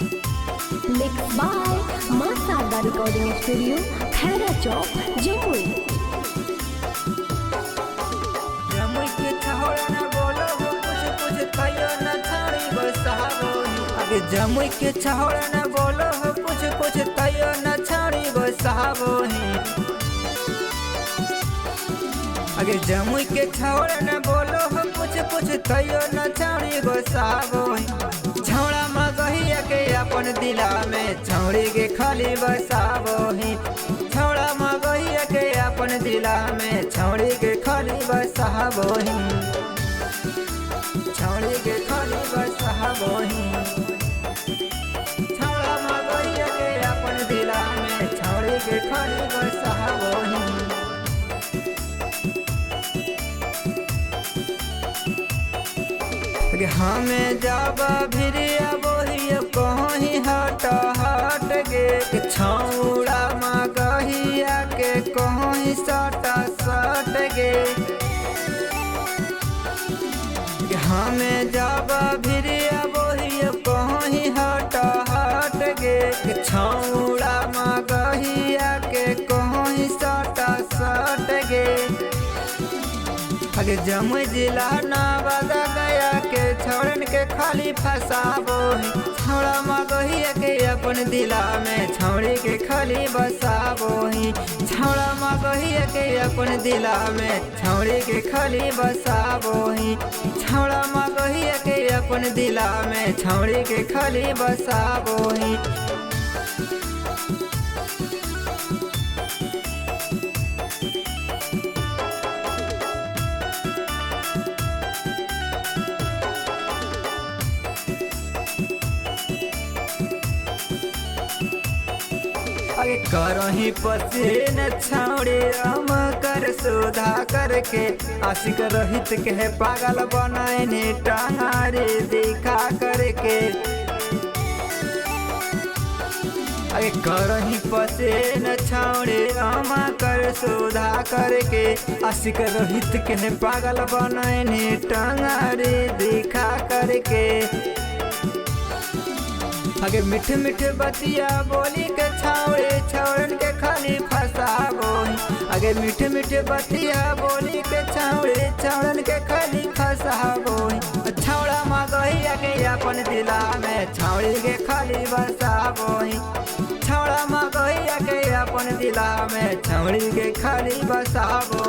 Mixed by Masada Recording Studio, Khera Chowk, Jamui। Jamui के छहोड़ा न बोलो हो कुछ कुछ कहियो न छाड़ी बसावो आगे जमुई के छहोड़ा न बोलो हो कुछ कुछ कहियो न छाड़ी बसावो आगे जमुई के छहोड़ा न बोलो हो कुछ कुछ कहियो न छाड़ी बसावो छौड़ा मगहिया के अपन दिला में छौड़ी के खाली बसावो छौड़ा मगहिया के अपन दिला में छौड़ी के खाली बसावो छौड़ी के खाली बसावो छौड़ा मगहिया के अपन दिला में छौड़ी के खाली बसावो हमें जाबा भिरिया बोहिया कहीं हट हट गे छौड़ा मगहिया के कहीं सट सट गे हमें जाबा भिरिया बोहिया कहीं हट हट गे छौड़ा मगहिया के कहीं सट सट गे आगे जमुई जिला नवादा गया के छौड़न के खाली फसाबो छौड़ा मगहिया के अपन दिला में छौड़ी के खाली बसाबो छौड़ा मगहिया के अपन दिला में छौड़ी के खाली बसाबो छौड़ा मगहिया के अपन दिला में छौड़ी के खाली बसाबो आगे करही पसीन छौड़े हम कर सुधा करके आशिक रहित के पागल बनाए टांगारे दिखा करके आगे करही पसीन छौड़े हम कर सुधा करके आशिक रहित के पागल बनाए टांगारे दिखा करके आगे मीठे मीठे बतिया बोली के छौड़े छौड़न के खाली फसाबो आगे मीठे मीठे बतिया बोली के छौड़े छौड़न के खाली फसाबो छौड़ा मगहिया के अपन दिला में छौड़ी के खाली बसाबो छौड़ा मगहिया के अपन दिला में छौड़ी के खाली बसाबो